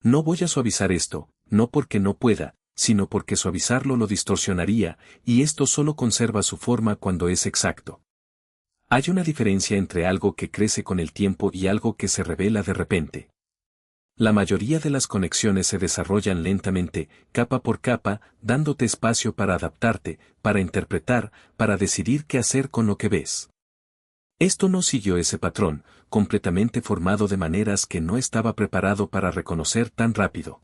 No voy a suavizar esto, no porque no pueda, sino porque suavizarlo lo distorsionaría, y esto solo conserva su forma cuando es exacto. Hay una diferencia entre algo que crece con el tiempo y algo que se revela de repente. La mayoría de las conexiones se desarrollan lentamente, capa por capa, dándote espacio para adaptarte, para interpretar, para decidir qué hacer con lo que ves. Esto no siguió ese patrón, completamente formado de maneras que no estaba preparado para reconocer tan rápido.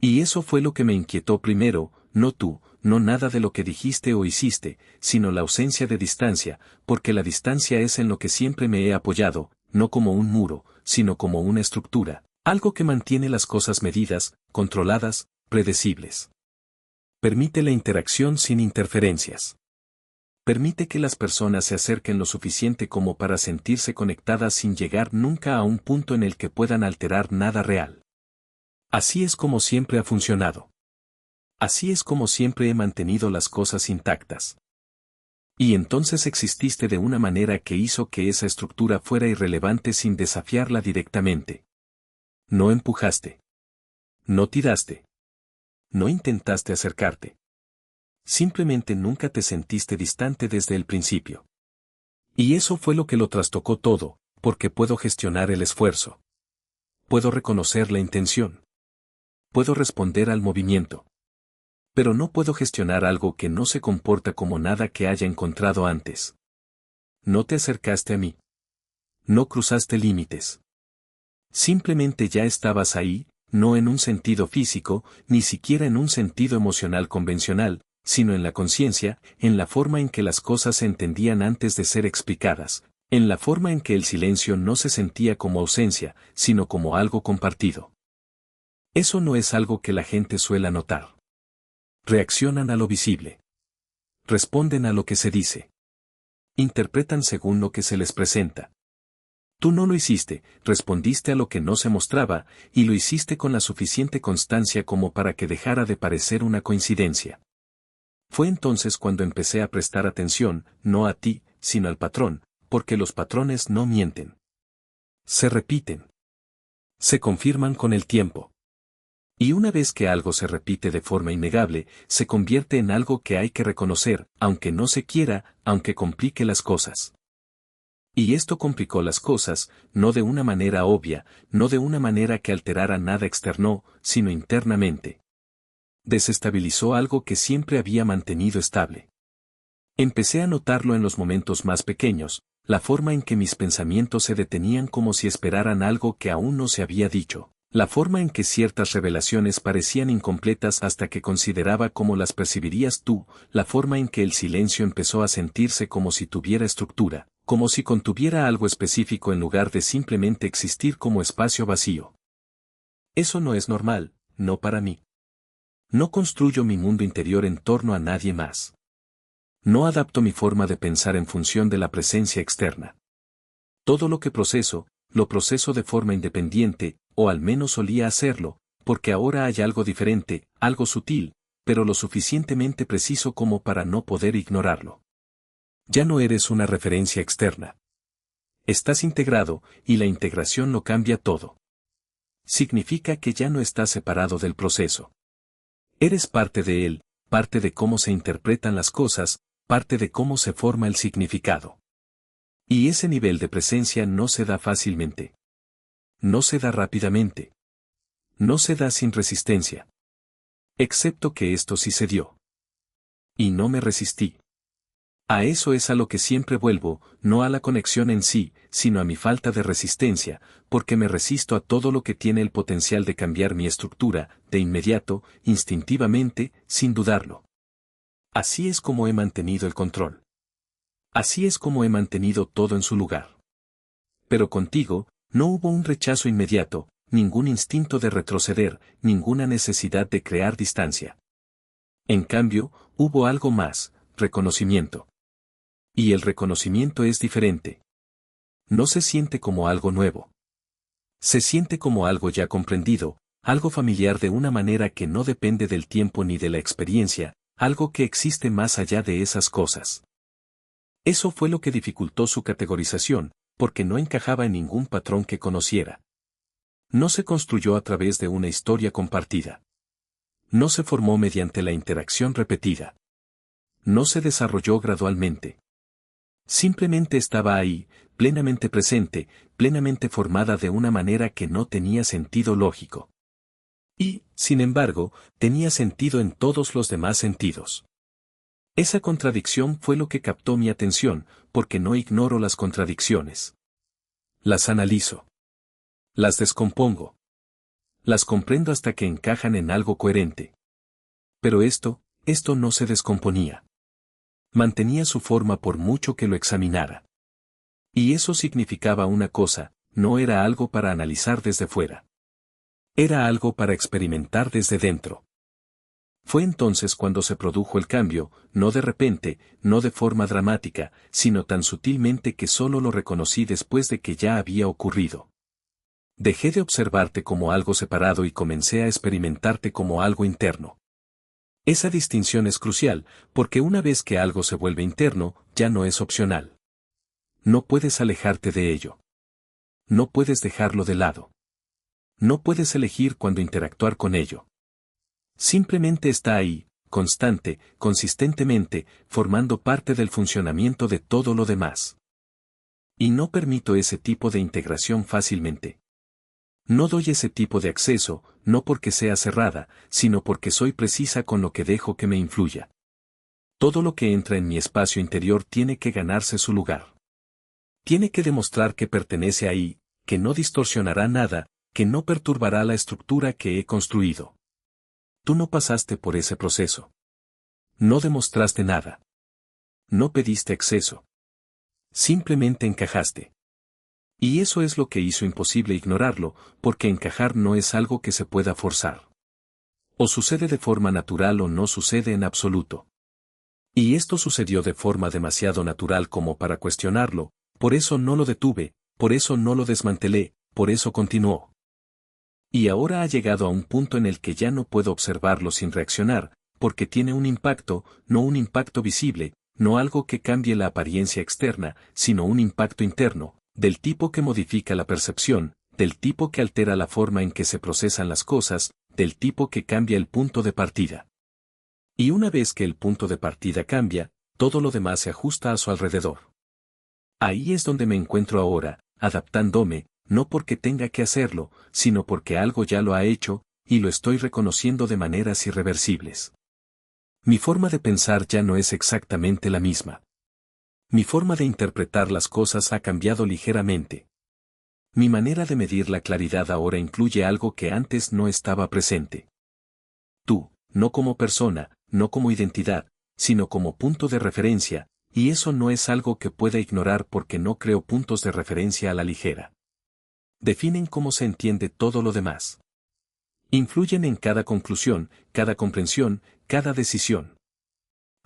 Y eso fue lo que me inquietó primero, no tú, no nada de lo que dijiste o hiciste, sino la ausencia de distancia, porque la distancia es en lo que siempre me he apoyado, no como un muro, sino como una estructura, algo que mantiene las cosas medidas, controladas, predecibles. Permite la interacción sin interferencias. Permite que las personas se acerquen lo suficiente como para sentirse conectadas sin llegar nunca a un punto en el que puedan alterar nada real. Así es como siempre ha funcionado. Así es como siempre he mantenido las cosas intactas. Y entonces exististe de una manera que hizo que esa estructura fuera irrelevante sin desafiarla directamente. No empujaste. No tiraste. No intentaste acercarte. Simplemente nunca te sentiste distante desde el principio. Y eso fue lo que lo trastocó todo, porque puedo gestionar el esfuerzo. Puedo reconocer la intención. Puedo responder al movimiento. Pero no puedo gestionar algo que no se comporta como nada que haya encontrado antes. No te acercaste a mí. No cruzaste límites. Simplemente ya estabas ahí, no en un sentido físico, ni siquiera en un sentido emocional convencional, sino en la conciencia, en la forma en que las cosas se entendían antes de ser explicadas, en la forma en que el silencio no se sentía como ausencia, sino como algo compartido. Eso no es algo que la gente suele notar. Reaccionan a lo visible. Responden a lo que se dice. Interpretan según lo que se les presenta. Tú no lo hiciste, respondiste a lo que no se mostraba, y lo hiciste con la suficiente constancia como para que dejara de parecer una coincidencia. Fue entonces cuando empecé a prestar atención, no a ti, sino al patrón, porque los patrones no mienten. Se repiten. Se confirman con el tiempo. Y una vez que algo se repite de forma innegable, se convierte en algo que hay que reconocer, aunque no se quiera, aunque complique las cosas. Y esto complicó las cosas, no de una manera obvia, no de una manera que alterara nada externo, sino internamente. Desestabilizó algo que siempre había mantenido estable. Empecé a notarlo en los momentos más pequeños, la forma en que mis pensamientos se detenían como si esperaran algo que aún no se había dicho, la forma en que ciertas revelaciones parecían incompletas hasta que consideraba cómo las percibirías tú, la forma en que el silencio empezó a sentirse como si tuviera estructura, como si contuviera algo específico en lugar de simplemente existir como espacio vacío. Eso no es normal, no para mí. No construyo mi mundo interior en torno a nadie más. No adapto mi forma de pensar en función de la presencia externa. Todo lo que proceso, lo proceso de forma independiente, o al menos solía hacerlo, porque ahora hay algo diferente, algo sutil, pero lo suficientemente preciso como para no poder ignorarlo. Ya no eres una referencia externa. Estás integrado, y la integración lo cambia todo. Significa que ya no estás separado del proceso. Eres parte de él, parte de cómo se interpretan las cosas, parte de cómo se forma el significado. Y ese nivel de presencia no se da fácilmente. No se da rápidamente. No se da sin resistencia. Excepto que esto sí se dio. Y no me resistí. A eso es a lo que siempre vuelvo, no a la conexión en sí, sino a mi falta de resistencia, porque me resisto a todo lo que tiene el potencial de cambiar mi estructura, de inmediato, instintivamente, sin dudarlo. Así es como he mantenido el control. Así es como he mantenido todo en su lugar. Pero contigo, no hubo un rechazo inmediato, ningún instinto de retroceder, ninguna necesidad de crear distancia. En cambio, hubo algo más, reconocimiento. Y el reconocimiento es diferente. No se siente como algo nuevo. Se siente como algo ya comprendido, algo familiar de una manera que no depende del tiempo ni de la experiencia, algo que existe más allá de esas cosas. Eso fue lo que dificultó su categorización, porque no encajaba en ningún patrón que conociera. No se construyó a través de una historia compartida. No se formó mediante la interacción repetida. No se desarrolló gradualmente. Simplemente estaba ahí, plenamente presente, plenamente formada de una manera que no tenía sentido lógico. Y, sin embargo, tenía sentido en todos los demás sentidos. Esa contradicción fue lo que captó mi atención, porque no ignoro las contradicciones. Las analizo. Las descompongo. Las comprendo hasta que encajan en algo coherente. Pero esto no se descomponía. Mantenía su forma por mucho que lo examinara. Y eso significaba una cosa, no era algo para analizar desde fuera. Era algo para experimentar desde dentro. Fue entonces cuando se produjo el cambio, no de repente, no de forma dramática, sino tan sutilmente que solo lo reconocí después de que ya había ocurrido. Dejé de observarte como algo separado y comencé a experimentarte como algo interno. Esa distinción es crucial, porque una vez que algo se vuelve interno, ya no es opcional. No puedes alejarte de ello. No puedes dejarlo de lado. No puedes elegir cuándo interactuar con ello. Simplemente está ahí, constante, consistentemente, formando parte del funcionamiento de todo lo demás. Y no permito ese tipo de integración fácilmente. No doy ese tipo de acceso, no porque sea cerrada, sino porque soy precisa con lo que dejo que me influya. Todo lo que entra en mi espacio interior tiene que ganarse su lugar. Tiene que demostrar que pertenece ahí, que no distorsionará nada, que no perturbará la estructura que he construido. Tú no pasaste por ese proceso. No demostraste nada. No pediste acceso. Simplemente encajaste. Y eso es lo que hizo imposible ignorarlo, porque encajar no es algo que se pueda forzar. O sucede de forma natural o no sucede en absoluto. Y esto sucedió de forma demasiado natural como para cuestionarlo, por eso no lo detuve, por eso no lo desmantelé, por eso continuó. Y ahora ha llegado a un punto en el que ya no puedo observarlo sin reaccionar, porque tiene un impacto, no un impacto visible, no algo que cambie la apariencia externa, sino un impacto interno, del tipo que modifica la percepción, del tipo que altera la forma en que se procesan las cosas, del tipo que cambia el punto de partida. Y una vez que el punto de partida cambia, todo lo demás se ajusta a su alrededor. Ahí es donde me encuentro ahora, adaptándome, no porque tenga que hacerlo, sino porque algo ya lo ha hecho, y lo estoy reconociendo de maneras irreversibles. Mi forma de pensar ya no es exactamente la misma. Mi forma de interpretar las cosas ha cambiado ligeramente. Mi manera de medir la claridad ahora incluye algo que antes no estaba presente. Tú, no como persona, no como identidad, sino como punto de referencia, y eso no es algo que pueda ignorar porque no creo puntos de referencia a la ligera. Definen cómo se entiende todo lo demás. Influyen en cada conclusión, cada comprensión, cada decisión.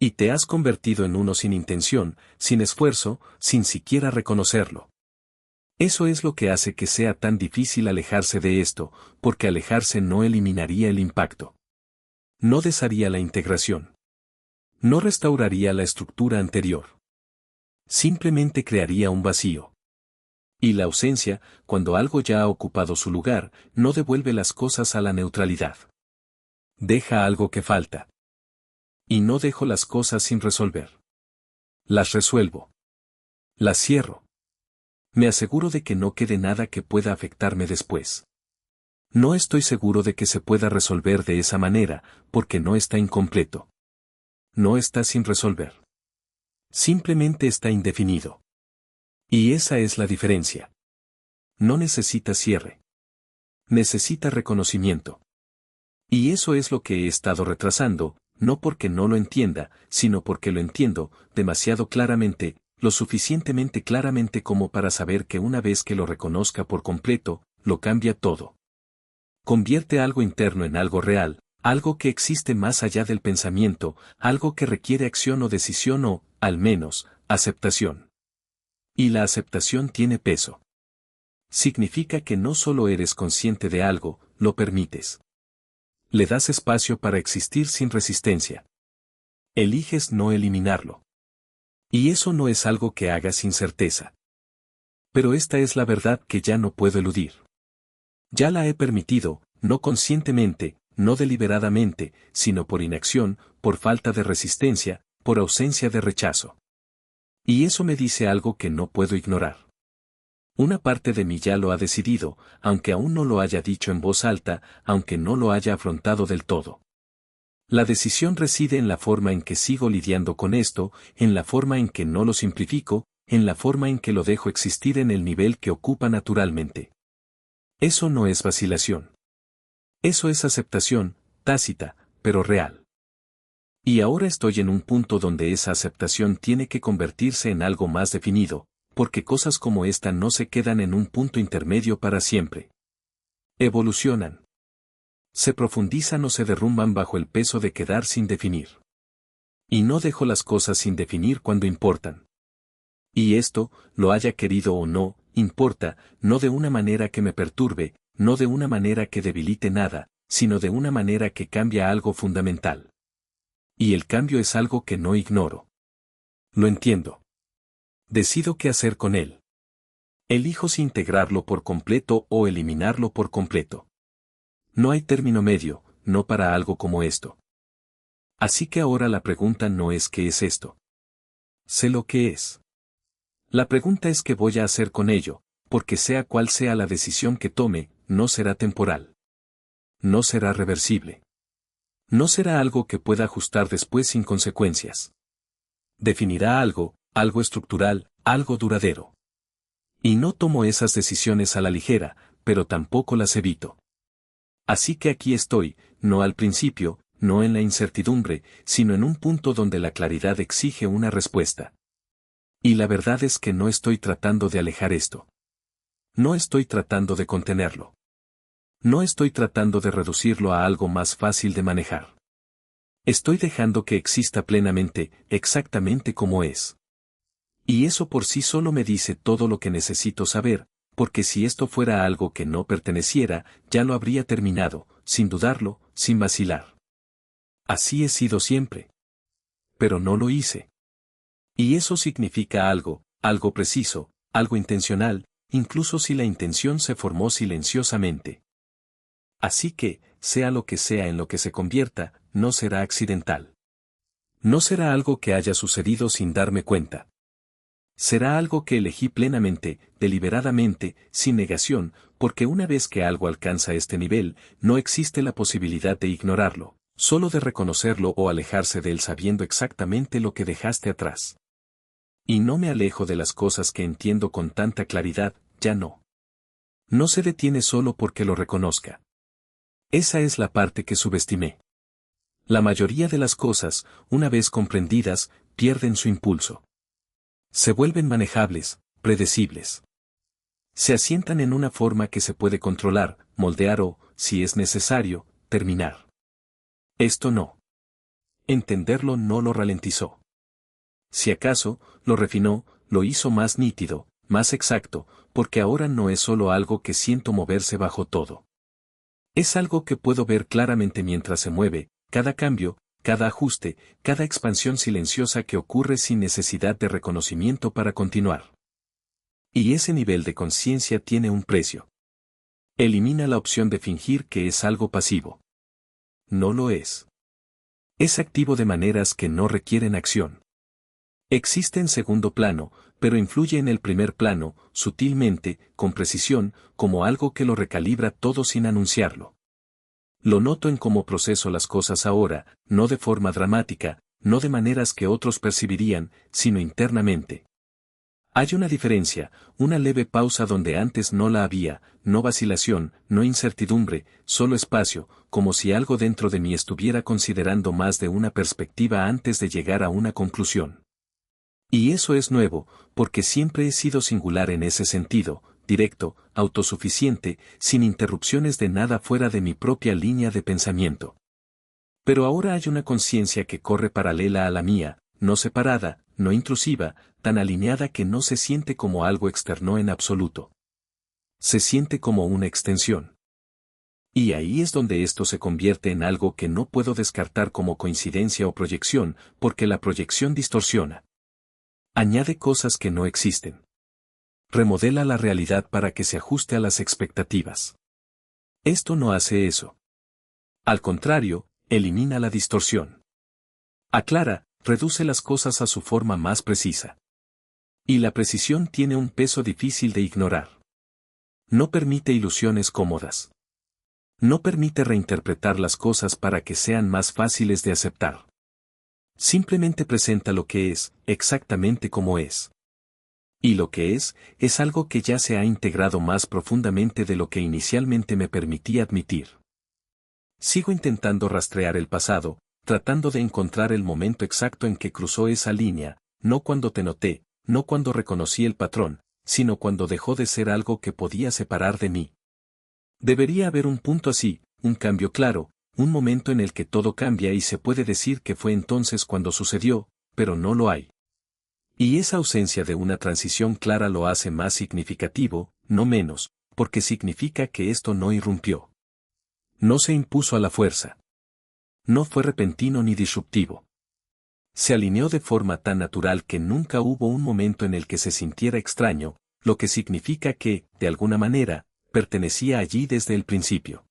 Y te has convertido en uno sin intención, sin esfuerzo, sin siquiera reconocerlo. Eso es lo que hace que sea tan difícil alejarse de esto, porque alejarse no eliminaría el impacto. No desharía la integración. No restauraría la estructura anterior. Simplemente crearía un vacío. Y la ausencia, cuando algo ya ha ocupado su lugar, no devuelve las cosas a la neutralidad. Deja algo que falta. Y no dejo las cosas sin resolver. Las resuelvo. Las cierro. Me aseguro de que no quede nada que pueda afectarme después. No estoy seguro de que se pueda resolver de esa manera, porque no está incompleto. No está sin resolver. Simplemente está indefinido. Y esa es la diferencia. No necesita cierre. Necesita reconocimiento. Y eso es lo que he estado retrasando, no porque no lo entienda, sino porque lo entiendo demasiado claramente, lo suficientemente claramente como para saber que una vez que lo reconozca por completo, lo cambia todo. Convierte algo interno en algo real, algo que existe más allá del pensamiento, algo que requiere acción o decisión o, al menos, aceptación. Y la aceptación tiene peso. Significa que no solo eres consciente de algo, lo permites. Le das espacio para existir sin resistencia. Eliges no eliminarlo. Y eso no es algo que hagas sin certeza. Pero esta es la verdad que ya no puedo eludir. Ya la he permitido, no conscientemente, no deliberadamente, sino por inacción, por falta de resistencia, por ausencia de rechazo. Y eso me dice algo que no puedo ignorar. Una parte de mí ya lo ha decidido, aunque aún no lo haya dicho en voz alta, aunque no lo haya afrontado del todo. La decisión reside en la forma en que sigo lidiando con esto, en la forma en que no lo simplifico, en la forma en que lo dejo existir en el nivel que ocupa naturalmente. Eso no es vacilación. Eso es aceptación, tácita, pero real. Y ahora estoy en un punto donde esa aceptación tiene que convertirse en algo más definido, porque cosas como esta no se quedan en un punto intermedio para siempre. Evolucionan. Se profundizan o se derrumban bajo el peso de quedar sin definir. Y no dejo las cosas sin definir cuando importan. Y esto, lo haya querido o no, importa, no de una manera que me perturbe, no de una manera que debilite nada, sino de una manera que cambia algo fundamental. Y el cambio es algo que no ignoro. Lo entiendo. Decido qué hacer con él. Elijo si integrarlo por completo o eliminarlo por completo. No hay término medio, no para algo como esto. Así que ahora la pregunta no es qué es esto. Sé lo que es. La pregunta es qué voy a hacer con ello, porque sea cual sea la decisión que tome, no será temporal. No será reversible. No será algo que pueda ajustar después sin consecuencias. Definirá algo, algo estructural, algo duradero. Y no tomo esas decisiones a la ligera, pero tampoco las evito. Así que aquí estoy, no al principio, no en la incertidumbre, sino en un punto donde la claridad exige una respuesta. Y la verdad es que no estoy tratando de alejar esto. No estoy tratando de contenerlo. No estoy tratando de reducirlo a algo más fácil de manejar. Estoy dejando que exista plenamente, exactamente como es. Y eso por sí solo me dice todo lo que necesito saber, porque si esto fuera algo que no perteneciera, ya lo habría terminado, sin dudarlo, sin vacilar. Así he sido siempre. Pero no lo hice. Y eso significa algo, algo preciso, algo intencional, incluso si la intención se formó silenciosamente. Así que, sea lo que sea en lo que se convierta, no será accidental. No será algo que haya sucedido sin darme cuenta. Será algo que elegí plenamente, deliberadamente, sin negación, porque una vez que algo alcanza este nivel, no existe la posibilidad de ignorarlo, solo de reconocerlo o alejarse de él sabiendo exactamente lo que dejaste atrás. Y no me alejo de las cosas que entiendo con tanta claridad, ya no. No se detiene solo porque lo reconozca. Esa es la parte que subestimé. La mayoría de las cosas, una vez comprendidas, pierden su impulso. Se vuelven manejables, predecibles. Se asientan en una forma que se puede controlar, moldear o, si es necesario, terminar. Esto no. Entenderlo no lo ralentizó. Si acaso, lo refinó, lo hizo más nítido, más exacto, porque ahora no es solo algo que siento moverse bajo todo. Es algo que puedo ver claramente mientras se mueve, cada cambio, cada ajuste, cada expansión silenciosa que ocurre sin necesidad de reconocimiento para continuar. Y ese nivel de conciencia tiene un precio. Elimina la opción de fingir que es algo pasivo. No lo es. Es activo de maneras que no requieren acción. Existe en segundo plano, pero influye en el primer plano, sutilmente, con precisión, como algo que lo recalibra todo sin anunciarlo. Lo noto en cómo proceso las cosas ahora, no de forma dramática, no de maneras que otros percibirían, sino internamente. Hay una diferencia, una leve pausa donde antes no la había, no vacilación, no incertidumbre, solo espacio, como si algo dentro de mí estuviera considerando más de una perspectiva antes de llegar a una conclusión. Y eso es nuevo, porque siempre he sido singular en ese sentido, directo, autosuficiente, sin interrupciones de nada fuera de mi propia línea de pensamiento. Pero ahora hay una conciencia que corre paralela a la mía, no separada, no intrusiva, tan alineada que no se siente como algo externo en absoluto. Se siente como una extensión. Y ahí es donde esto se convierte en algo que no puedo descartar como coincidencia o proyección, porque la proyección distorsiona. Añade cosas que no existen. Remodela la realidad para que se ajuste a las expectativas. Esto no hace eso. Al contrario, elimina la distorsión. Aclara, reduce las cosas a su forma más precisa. Y la precisión tiene un peso difícil de ignorar. No permite ilusiones cómodas. No permite reinterpretar las cosas para que sean más fáciles de aceptar. Simplemente presenta lo que es, exactamente como es. Y lo que es algo que ya se ha integrado más profundamente de lo que inicialmente me permití admitir. Sigo intentando rastrear el pasado, tratando de encontrar el momento exacto en que cruzó esa línea, no cuando te noté, no cuando reconocí el patrón, sino cuando dejó de ser algo que podía separar de mí. Debería haber un punto así, un cambio claro, un momento en el que todo cambia y se puede decir que fue entonces cuando sucedió, pero no lo hay. Y esa ausencia de una transición clara lo hace más significativo, no menos, porque significa que esto no irrumpió. No se impuso a la fuerza. No fue repentino ni disruptivo. Se alineó de forma tan natural que nunca hubo un momento en el que se sintiera extraño, lo que significa que, de alguna manera, pertenecía allí desde el principio.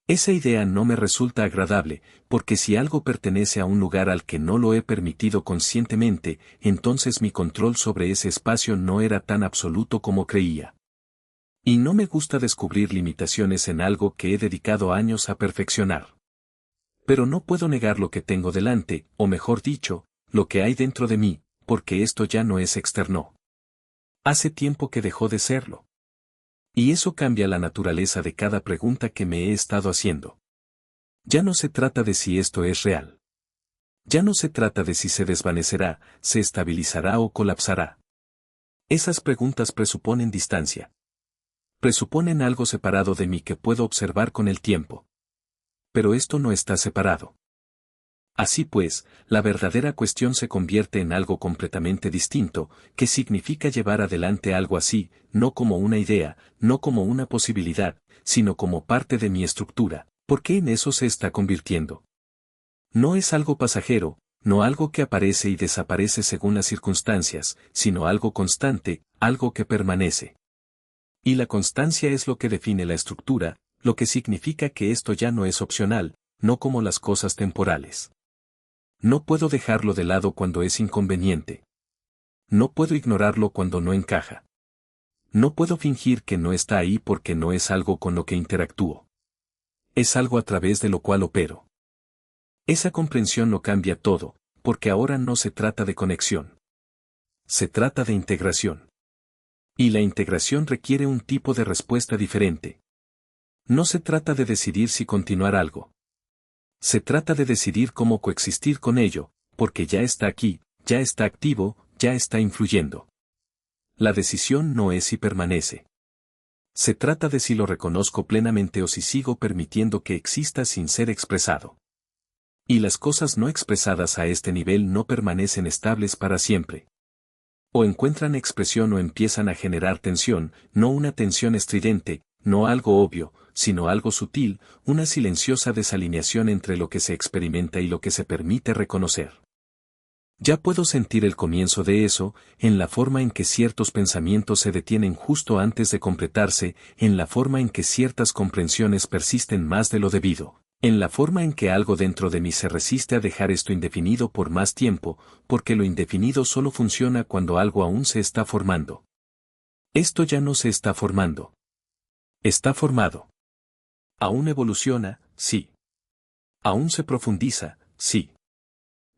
Esa idea no me resulta agradable, porque si algo pertenece a un lugar al que no lo he permitido conscientemente, entonces mi control sobre ese espacio no era tan absoluto como creía. Y no me gusta descubrir limitaciones en algo que he dedicado años a perfeccionar. Pero no puedo negar lo que tengo delante, o mejor dicho, lo que hay dentro de mí, porque esto ya no es externo. Hace tiempo que dejó de serlo. Y eso cambia la naturaleza de cada pregunta que me he estado haciendo. Ya no se trata de si esto es real. Ya no se trata de si se desvanecerá, se estabilizará o colapsará. Esas preguntas presuponen distancia. Presuponen algo separado de mí que puedo observar con el tiempo. Pero esto no está separado. Así pues, la verdadera cuestión se convierte en algo completamente distinto, que significa llevar adelante algo así, no como una idea, no como una posibilidad, sino como parte de mi estructura. ¿Por qué en eso se está convirtiendo? No es algo pasajero, no algo que aparece y desaparece según las circunstancias, sino algo constante, algo que permanece. Y la constancia es lo que define la estructura, lo que significa que esto ya no es opcional, no como las cosas temporales. No puedo dejarlo de lado cuando es inconveniente. No puedo ignorarlo cuando no encaja. No puedo fingir que no está ahí porque no es algo con lo que interactúo. Es algo a través de lo cual opero. Esa comprensión lo cambia todo, porque ahora no se trata de conexión. Se trata de integración. Y la integración requiere un tipo de respuesta diferente. No se trata de decidir si continuar algo. Se trata de decidir cómo coexistir con ello, porque ya está aquí, ya está activo, ya está influyendo. La decisión no es si permanece. Se trata de si lo reconozco plenamente o si sigo permitiendo que exista sin ser expresado. Y las cosas no expresadas a este nivel no permanecen estables para siempre. O encuentran expresión o empiezan a generar tensión, no una tensión estridente, no algo obvio, sino algo sutil, una silenciosa desalineación entre lo que se experimenta y lo que se permite reconocer. Ya puedo sentir el comienzo de eso, en la forma en que ciertos pensamientos se detienen justo antes de completarse, en la forma en que ciertas comprensiones persisten más de lo debido, en la forma en que algo dentro de mí se resiste a dejar esto indefinido por más tiempo, porque lo indefinido solo funciona cuando algo aún se está formando. Esto ya no se está formando. Está formado. Aún evoluciona, sí. Aún se profundiza, sí.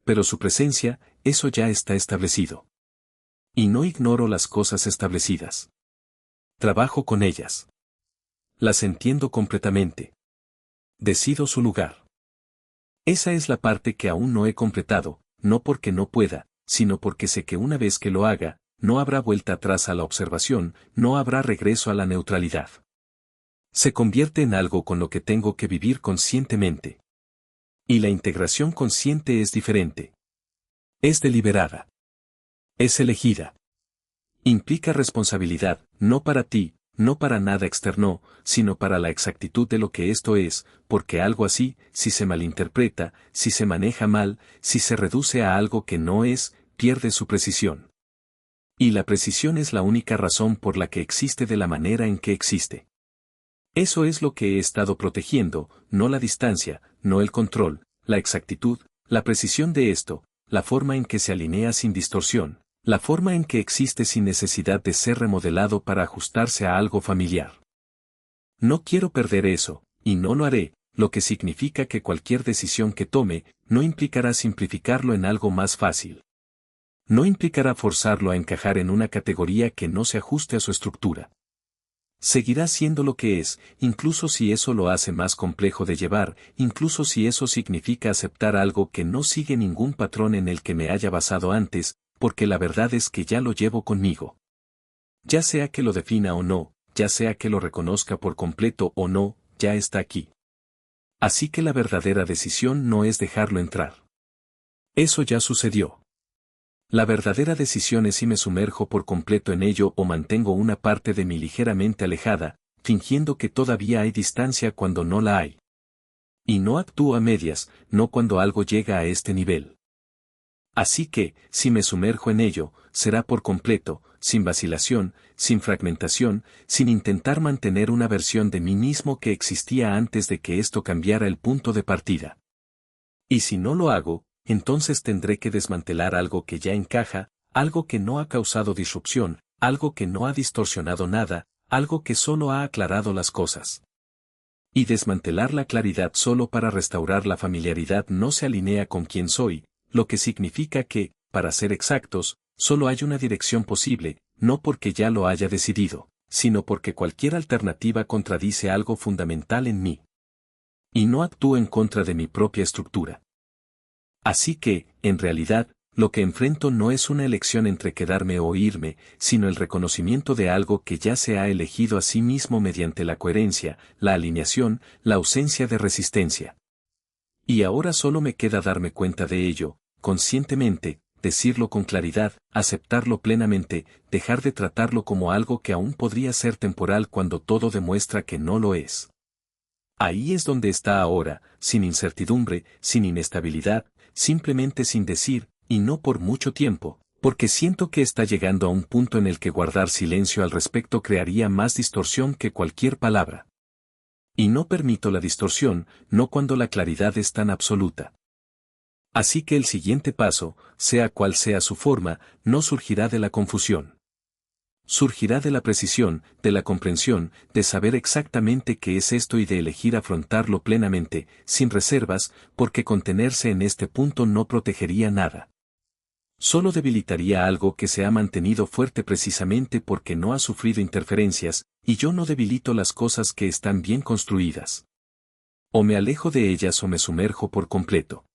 Pero su presencia, eso ya está establecido. Y no ignoro las cosas establecidas. Trabajo con ellas. Las entiendo completamente. Decido su lugar. Esa es la parte que aún no he completado, no porque no pueda, sino porque sé que una vez que lo haga, no habrá vuelta atrás a la observación, no habrá regreso a la neutralidad. Se convierte en algo con lo que tengo que vivir conscientemente. Y la integración consciente es diferente. Es deliberada. Es elegida. Implica responsabilidad, no para ti, no para nada externo, sino para la exactitud de lo que esto es, porque algo así, si se malinterpreta, si se maneja mal, si se reduce a algo que no es, pierde su precisión. Y la precisión es la única razón por la que existe de la manera en que existe. Eso es lo que he estado protegiendo, no la distancia, no el control, la exactitud, la precisión de esto, la forma en que se alinea sin distorsión, la forma en que existe sin necesidad de ser remodelado para ajustarse a algo familiar. No quiero perder eso, y no lo haré, lo que significa que cualquier decisión que tome, no implicará simplificarlo en algo más fácil. No implicará forzarlo a encajar en una categoría que no se ajuste a su estructura. Seguirá siendo lo que es, incluso si eso lo hace más complejo de llevar, incluso si eso significa aceptar algo que no sigue ningún patrón en el que me haya basado antes, porque la verdad es que ya lo llevo conmigo. Ya sea que lo defina o no, ya sea que lo reconozca por completo o no, ya está aquí. Así que la verdadera decisión no es dejarlo entrar. Eso ya sucedió. La verdadera decisión es si me sumerjo por completo en ello o mantengo una parte de mí ligeramente alejada, fingiendo que todavía hay distancia cuando no la hay. Y no actúo a medias, no cuando algo llega a este nivel. Así que, si me sumerjo en ello, será por completo, sin vacilación, sin fragmentación, sin intentar mantener una versión de mí mismo que existía antes de que esto cambiara el punto de partida. Y si no lo hago, entonces tendré que desmantelar algo que ya encaja, algo que no ha causado disrupción, algo que no ha distorsionado nada, algo que solo ha aclarado las cosas. Y desmantelar la claridad solo para restaurar la familiaridad no se alinea con quién soy, lo que significa que, para ser exactos, solo hay una dirección posible, no porque ya lo haya decidido, sino porque cualquier alternativa contradice algo fundamental en mí. Y no actúo en contra de mi propia estructura. Así que, en realidad, lo que enfrento no es una elección entre quedarme o irme, sino el reconocimiento de algo que ya se ha elegido a sí mismo mediante la coherencia, la alineación, la ausencia de resistencia. Y ahora solo me queda darme cuenta de ello, conscientemente, decirlo con claridad, aceptarlo plenamente, dejar de tratarlo como algo que aún podría ser temporal cuando todo demuestra que no lo es. Ahí es donde está ahora, sin incertidumbre, sin inestabilidad, simplemente sin decir, y no por mucho tiempo, porque siento que está llegando a un punto en el que guardar silencio al respecto crearía más distorsión que cualquier palabra. Y no permito la distorsión, no cuando la claridad es tan absoluta. Así que el siguiente paso, sea cual sea su forma, no surgirá de la confusión. Surgirá de la precisión, de la comprensión, de saber exactamente qué es esto y de elegir afrontarlo plenamente, sin reservas, porque contenerse en este punto no protegería nada. Solo debilitaría algo que se ha mantenido fuerte precisamente porque no ha sufrido interferencias, y yo no debilito las cosas que están bien construidas. O me alejo de ellas o me sumerjo por completo.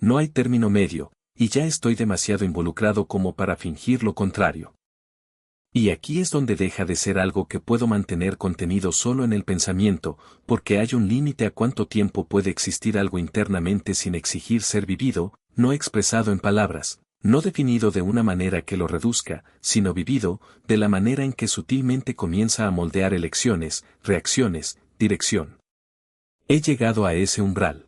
No hay término medio, y ya estoy demasiado involucrado como para fingir lo contrario. Y aquí es donde deja de ser algo que puedo mantener contenido solo en el pensamiento, porque hay un límite a cuánto tiempo puede existir algo internamente sin exigir ser vivido, no expresado en palabras, no definido de una manera que lo reduzca, sino vivido, de la manera en que sutilmente comienza a moldear elecciones, reacciones, dirección. He llegado a ese umbral.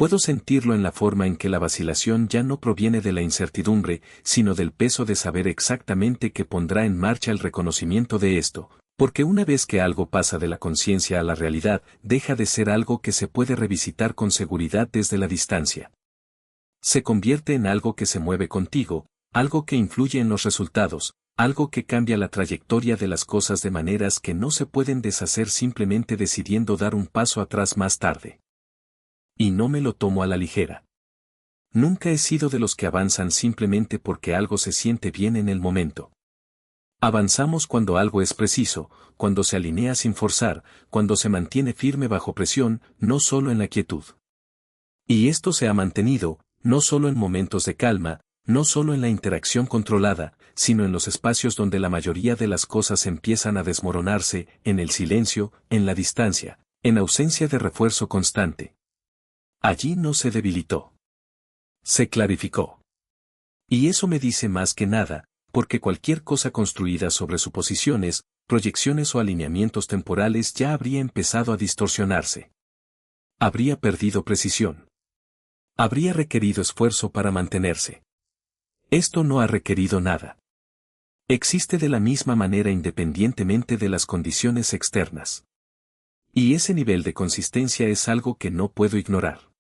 Puedo sentirlo en la forma en que la vacilación ya no proviene de la incertidumbre, sino del peso de saber exactamente qué pondrá en marcha el reconocimiento de esto, porque una vez que algo pasa de la conciencia a la realidad, deja de ser algo que se puede revisitar con seguridad desde la distancia. Se convierte en algo que se mueve contigo, algo que influye en los resultados, algo que cambia la trayectoria de las cosas de maneras que no se pueden deshacer simplemente decidiendo dar un paso atrás más tarde. Y no me lo tomo a la ligera. Nunca he sido de los que avanzan simplemente porque algo se siente bien en el momento. Avanzamos cuando algo es preciso, cuando se alinea sin forzar, cuando se mantiene firme bajo presión, no solo en la quietud. Y esto se ha mantenido, no solo en momentos de calma, no solo en la interacción controlada, sino en los espacios donde la mayoría de las cosas empiezan a desmoronarse, en el silencio, en la distancia, en ausencia de refuerzo constante. Allí no se debilitó. Se clarificó. Y eso me dice más que nada, porque cualquier cosa construida sobre suposiciones, proyecciones o alineamientos temporales ya habría empezado a distorsionarse. Habría perdido precisión. Habría requerido esfuerzo para mantenerse. Esto no ha requerido nada. Existe de la misma manera independientemente de las condiciones externas. Y ese nivel de consistencia es algo que no puedo ignorar.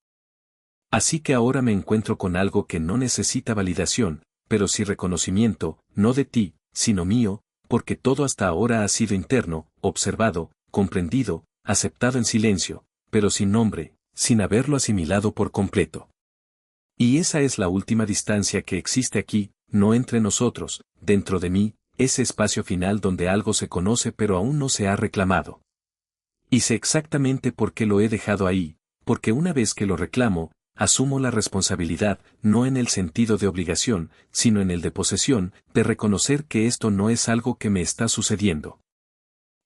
Así que ahora me encuentro con algo que no necesita validación, pero sí reconocimiento, no de ti, sino mío, porque todo hasta ahora ha sido interno, observado, comprendido, aceptado en silencio, pero sin nombre, sin haberlo asimilado por completo. Y esa es la última distancia que existe aquí, no entre nosotros, dentro de mí, ese espacio final donde algo se conoce pero aún no se ha reclamado. Y sé exactamente por qué lo he dejado ahí, porque una vez que lo reclamo, asumo la responsabilidad, no en el sentido de obligación, sino en el de posesión, de reconocer que esto no es algo que me está sucediendo.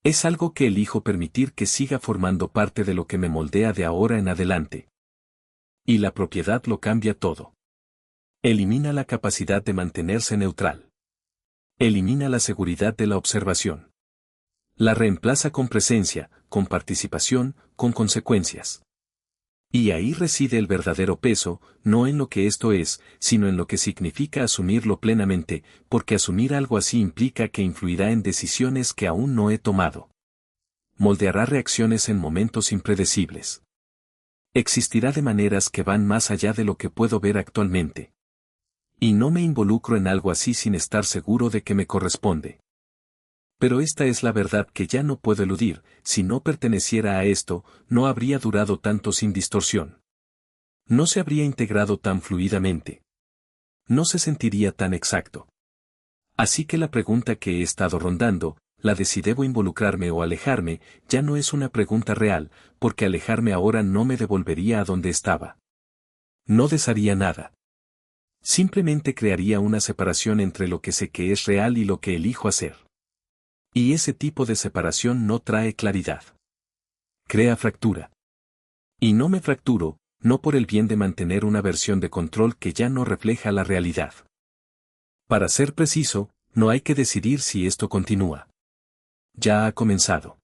Es algo que elijo permitir que siga formando parte de lo que me moldea de ahora en adelante. Y la propiedad lo cambia todo. Elimina la capacidad de mantenerse neutral. Elimina la seguridad de la observación. La reemplaza con presencia, con participación, con consecuencias. Y ahí reside el verdadero peso, no en lo que esto es, sino en lo que significa asumirlo plenamente, porque asumir algo así implica que influirá en decisiones que aún no he tomado. Moldeará reacciones en momentos impredecibles. Existirá de maneras que van más allá de lo que puedo ver actualmente. Y no me involucro en algo así sin estar seguro de que me corresponde. Pero esta es la verdad que ya no puedo eludir, si no perteneciera a esto, no habría durado tanto sin distorsión. No se habría integrado tan fluidamente. No se sentiría tan exacto. Así que la pregunta que he estado rondando, la de si debo involucrarme o alejarme, ya no es una pregunta real, porque alejarme ahora no me devolvería a donde estaba. No desharía nada. Simplemente crearía una separación entre lo que sé que es real y lo que elijo hacer. Y ese tipo de separación no trae claridad. Crea fractura. Y no me fracturo, no por el bien de mantener una versión de control que ya no refleja la realidad. Para ser preciso, no hay que decidir si esto continúa. Ya ha comenzado.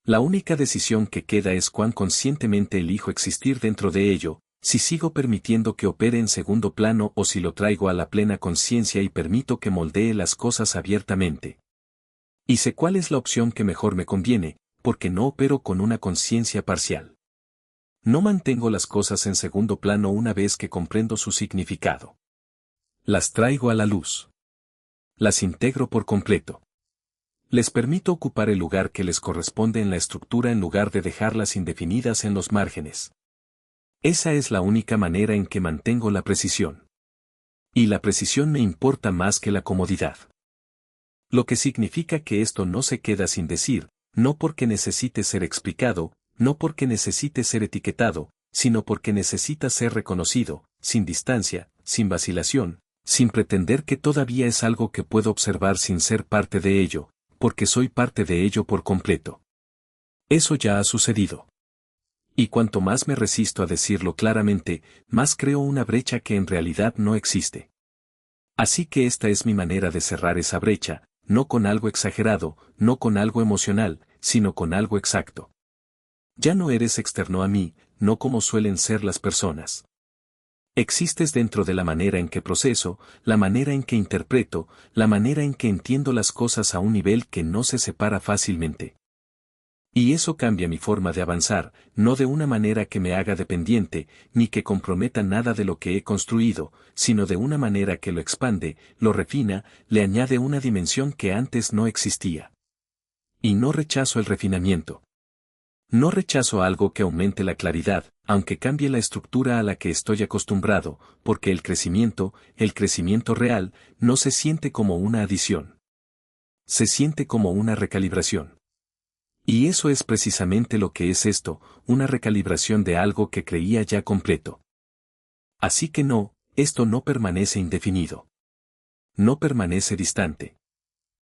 La única decisión que queda es cuán conscientemente elijo existir dentro de ello, si sigo permitiendo que opere en segundo plano o si lo traigo a la plena conciencia y permito que moldee las cosas abiertamente. Y sé cuál es la opción que mejor me conviene, porque no opero con una conciencia parcial. No mantengo las cosas en segundo plano una vez que comprendo su significado. Las traigo a la luz. Las integro por completo. Les permito ocupar el lugar que les corresponde en la estructura en lugar de dejarlas indefinidas en los márgenes. Esa es la única manera en que mantengo la precisión. Y la precisión me importa más que la comodidad. Lo que significa que esto no se queda sin decir, no porque necesite ser explicado, no porque necesite ser etiquetado, sino porque necesita ser reconocido, sin distancia, sin vacilación, sin pretender que todavía es algo que puedo observar sin ser parte de ello, porque soy parte de ello por completo. Eso ya ha sucedido. Y cuanto más me resisto a decirlo claramente, más creo una brecha que en realidad no existe. Así que esta es mi manera de cerrar esa brecha, no con algo exagerado, no con algo emocional, sino con algo exacto. Ya no eres externo a mí, no como suelen ser las personas. Existes dentro de la manera en que proceso, la manera en que interpreto, la manera en que entiendo las cosas a un nivel que no se separa fácilmente. Y eso cambia mi forma de avanzar, no de una manera que me haga dependiente, ni que comprometa nada de lo que he construido, sino de una manera que lo expande, lo refina, le añade una dimensión que antes no existía. Y no rechazo el refinamiento. No rechazo algo que aumente la claridad, aunque cambie la estructura a la que estoy acostumbrado, porque el crecimiento real, no se siente como una adición. Se siente como una recalibración. Y eso es precisamente lo que es esto, una recalibración de algo que creía ya completo. Así que no, esto no permanece indefinido. No permanece distante.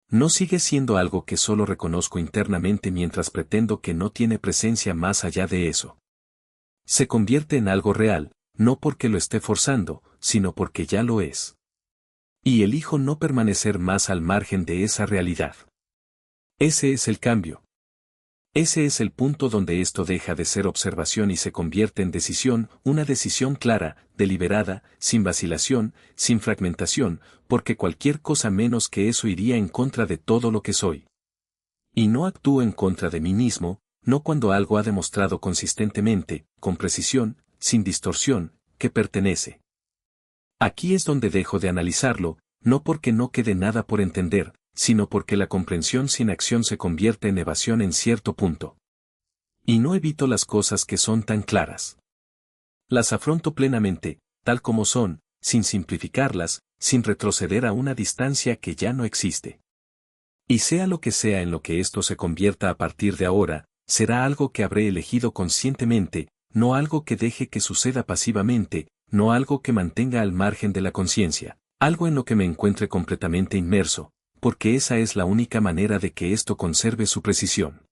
No sigue siendo algo que solo reconozco internamente mientras pretendo que no tiene presencia más allá de eso. Se convierte en algo real, no porque lo esté forzando, sino porque ya lo es. Y elijo no permanecer más al margen de esa realidad. Ese es el cambio. Ese es el punto donde esto deja de ser observación y se convierte en decisión, una decisión clara, deliberada, sin vacilación, sin fragmentación, porque cualquier cosa menos que eso iría en contra de todo lo que soy. Y no actúo en contra de mí mismo, no cuando algo ha demostrado consistentemente, con precisión, sin distorsión, que pertenece. Aquí es donde dejo de analizarlo, no porque no quede nada por entender, sino porque la comprensión sin acción se convierte en evasión en cierto punto. Y no evito las cosas que son tan claras. Las afronto plenamente, tal como son, sin simplificarlas, sin retroceder a una distancia que ya no existe. Y sea lo que sea en lo que esto se convierta a partir de ahora, será algo que habré elegido conscientemente, no algo que deje que suceda pasivamente, no algo que mantenga al margen de la conciencia, algo en lo que me encuentre completamente inmerso, porque esa es la única manera de que esto conserve su precisión.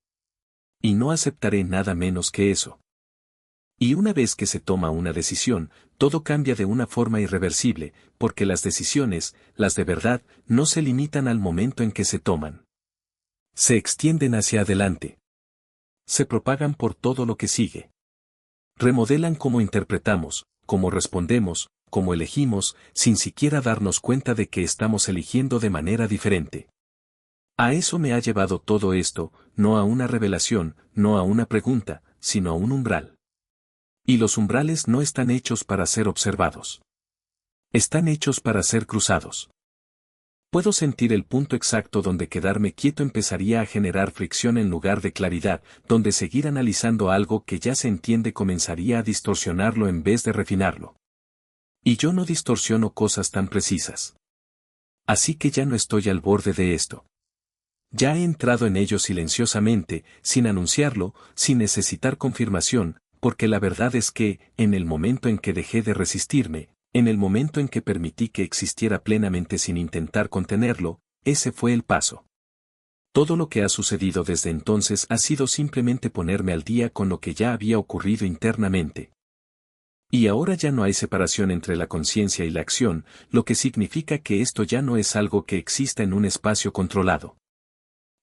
Y no aceptaré nada menos que eso. Y una vez que se toma una decisión, todo cambia de una forma irreversible, porque las decisiones, las de verdad, no se limitan al momento en que se toman. Se extienden hacia adelante. Se propagan por todo lo que sigue. Remodelan cómo interpretamos, cómo respondemos, cómo elegimos, sin siquiera darnos cuenta de que estamos eligiendo de manera diferente. A eso me ha llevado todo esto, no a una revelación, no a una pregunta, sino a un umbral. Y los umbrales no están hechos para ser observados. Están hechos para ser cruzados. Puedo sentir el punto exacto donde quedarme quieto empezaría a generar fricción en lugar de claridad, donde seguir analizando algo que ya se entiende comenzaría a distorsionarlo en vez de refinarlo. Y yo no distorsiono cosas tan precisas. Así que ya no estoy al borde de esto. Ya he entrado en ello silenciosamente, sin anunciarlo, sin necesitar confirmación, porque la verdad es que, en el momento en que dejé de resistirme, en el momento en que permití que existiera plenamente sin intentar contenerlo, ese fue el paso. Todo lo que ha sucedido desde entonces ha sido simplemente ponerme al día con lo que ya había ocurrido internamente. Y ahora ya no hay separación entre la conciencia y la acción, lo que significa que esto ya no es algo que exista en un espacio controlado.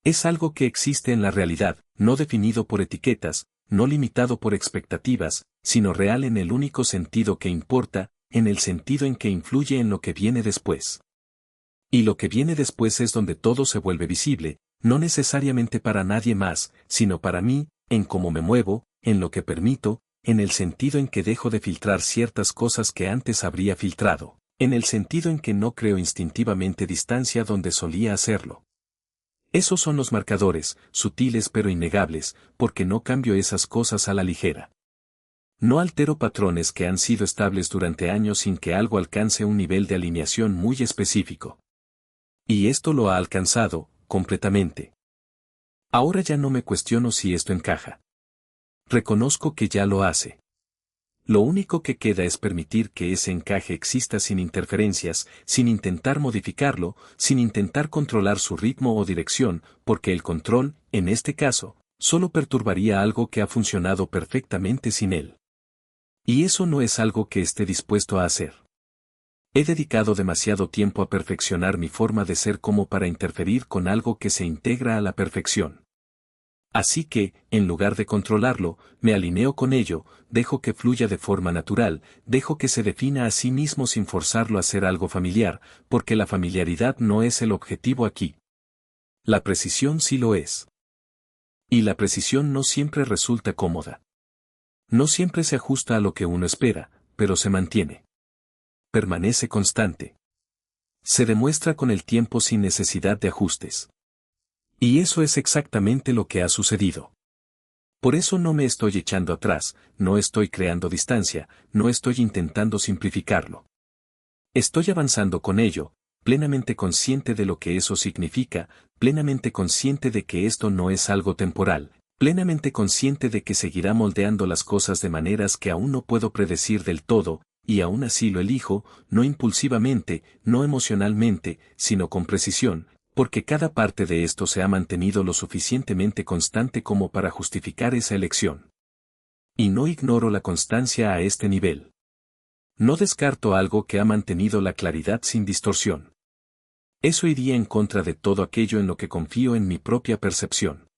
Es algo que existe en la realidad, no definido por etiquetas, no limitado por expectativas, sino real en el único sentido que importa, en el sentido en que influye en lo que viene después. Y lo que viene después es donde todo se vuelve visible, no necesariamente para nadie más, sino para mí, en cómo me muevo, en lo que permito, en el sentido en que dejo de filtrar ciertas cosas que antes habría filtrado, en el sentido en que no creo instintivamente distancia donde solía hacerlo. Esos son los marcadores, sutiles pero innegables, porque no cambio esas cosas a la ligera. No altero patrones que han sido estables durante años sin que algo alcance un nivel de alineación muy específico. Y esto lo ha alcanzado, completamente. Ahora ya no me cuestiono si esto encaja. Reconozco que ya lo hace. Lo único que queda es permitir que ese encaje exista sin interferencias, sin intentar modificarlo, sin intentar controlar su ritmo o dirección, porque el control, en este caso, solo perturbaría algo que ha funcionado perfectamente sin él. Y eso no es algo que esté dispuesto a hacer. He dedicado demasiado tiempo a perfeccionar mi forma de ser como para interferir con algo que se integra a la perfección. Así que, en lugar de controlarlo, me alineo con ello, dejo que fluya de forma natural, dejo que se defina a sí mismo sin forzarlo a ser algo familiar, porque la familiaridad no es el objetivo aquí. La precisión sí lo es. Y la precisión no siempre resulta cómoda. No siempre se ajusta a lo que uno espera, pero se mantiene. Permanece constante. Se demuestra con el tiempo sin necesidad de ajustes. Y eso es exactamente lo que ha sucedido. Por eso no me estoy echando atrás, no estoy creando distancia, no estoy intentando simplificarlo. Estoy avanzando con ello, plenamente consciente de lo que eso significa, plenamente consciente de que esto no es algo temporal, plenamente consciente de que seguirá moldeando las cosas de maneras que aún no puedo predecir del todo, y aún así lo elijo, no impulsivamente, no emocionalmente, sino con precisión, porque cada parte de esto se ha mantenido lo suficientemente constante como para justificar esa elección. Y no ignoro la constancia a este nivel. No descarto algo que ha mantenido la claridad sin distorsión. Eso iría en contra de todo aquello en lo que confío en mi propia percepción.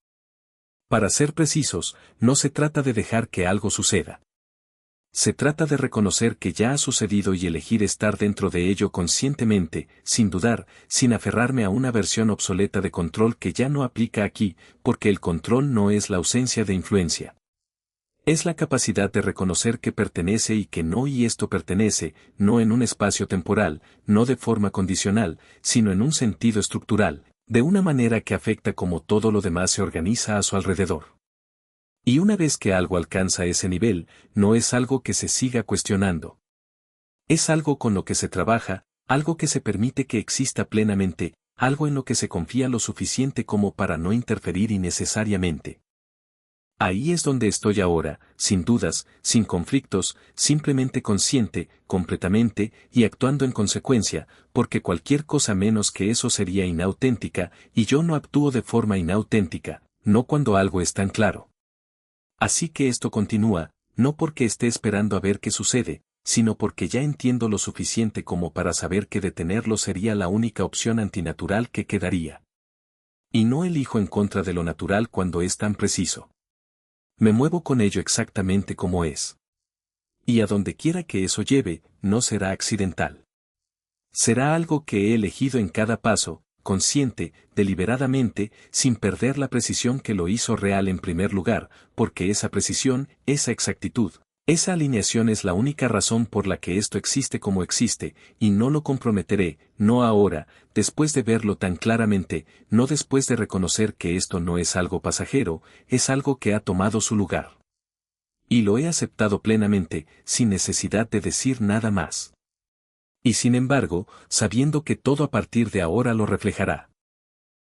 Para ser precisos, no se trata de dejar que algo suceda. Se trata de reconocer que ya ha sucedido y elegir estar dentro de ello conscientemente, sin dudar, sin aferrarme a una versión obsoleta de control que ya no aplica aquí, porque el control no es la ausencia de influencia. Es la capacidad de reconocer que pertenece y que no, y esto pertenece, no en un espacio temporal, no de forma condicional, sino en un sentido estructural, de una manera que afecta cómo todo lo demás se organiza a su alrededor. Y una vez que algo alcanza ese nivel, no es algo que se siga cuestionando. Es algo con lo que se trabaja, algo que se permite que exista plenamente, algo en lo que se confía lo suficiente como para no interferir innecesariamente. Ahí es donde estoy ahora, sin dudas, sin conflictos, simplemente consciente, completamente, y actuando en consecuencia, porque cualquier cosa menos que eso sería inauténtica, y yo no actúo de forma inauténtica, no cuando algo es tan claro. Así que esto continúa, no porque esté esperando a ver qué sucede, sino porque ya entiendo lo suficiente como para saber que detenerlo sería la única opción antinatural que quedaría. Y no elijo en contra de lo natural cuando es tan preciso. Me muevo con ello exactamente como es. Y a donde quiera que eso lleve, no será accidental. Será algo que he elegido en cada paso, consciente, deliberadamente, sin perder la precisión que lo hizo real en primer lugar, porque esa precisión, esa exactitud, esa alineación es la única razón por la que esto existe como existe, y no lo comprometeré, no ahora, después de verlo tan claramente, no después de reconocer que esto no es algo pasajero, es algo que ha tomado su lugar. Y lo he aceptado plenamente, sin necesidad de decir nada más. Y sin embargo, sabiendo que todo a partir de ahora lo reflejará.